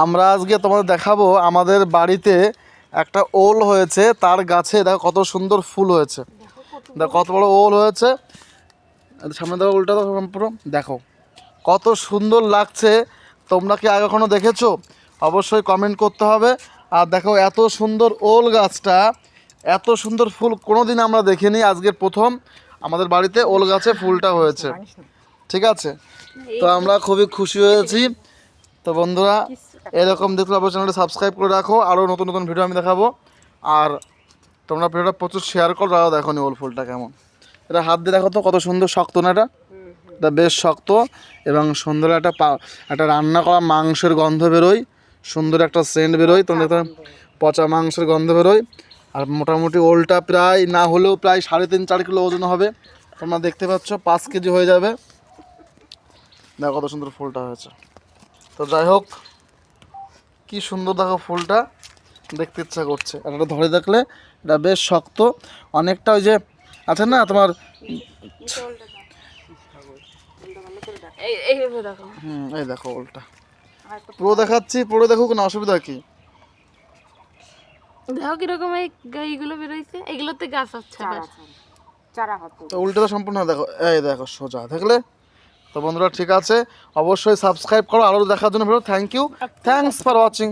আমরা আজকে তোমাদের দেখাবো আমাদের বাড়িতে একটা ওল হয়েছে, তার গাছে দেখো কত সুন্দর ফুল হয়েছে। দেখো কত বড় ওল হয়েছে, সামনে দেখো ওলটা দেখো পুরো দেখো কত সুন্দর লাগছে। তোমরা কি আগে কখনো দেখেছো? অবশ্যই কমেন্ট করতে হবে। আর দেখো এত সুন্দর ওল গাছটা, এত সুন্দর ফুল কোনোদিন আমরা দেখিনি, আজকে প্রথম আমাদের বাড়িতে ওল গাছে ফুলটা হয়েছে। ঠিক আছে, তো আমরা খুবই খুশি হয়েছি। তো বন্ধুরা এরকম দেখলে অবশ্যই চ্যানেলটা সাবস্ক্রাইব করে রাখো, আরও নতুন নতুন ভিডিও আমি দেখাবো। আর তোমরা ভিডিওটা প্রচুর শেয়ার করো, তারাও দেখো নি ওল ফুলটা কেমন। এটা হাত দিয়ে দেখো তো কত সুন্দর শক্ত না এটা, এটা বেশ শক্ত এবং সুন্দর একটা রান্না করা মাংসের গন্ধ বেরোয়, সুন্দর একটা সেন্ট বেরোয়। তোমরা দেখতে পচা মাংসের গন্ধ বেরোয়। আর মোটামুটি ওলটা প্রায় না হলেও প্রায় 3.5-4 কিলো ওজন হবে। তোমরা দেখতে পাচ্ছ 5 কেজি হয়ে যাবে। দেখো কত সুন্দর ফুলটা হয়েছে। তো যাই হোক, কি সুন্দর দেখো ফুলটা, দেখতে ইচ্ছা করছে। আর এটা ধরে দেখলে এটা বেশ শক্ত অনেকটা, ওই যে আছে না তোমার এই দেখো ওলটা পুরো দেখাচ্ছি, পুরো দেখো, কোনো অসুবিধা কি? দেখো কিরকম এইগুলো বেরোইছে, এগুলোতে গাছ আছে তো উল্টোটা সম্পূর্ণ দেখো, এই দেখো সোজা দেখলে। তো বন্ধুরা ঠিক আছে, অবশ্যই সাবস্ক্রাইব করো আরও দেখার জন্য। Thank you, thanks for watching.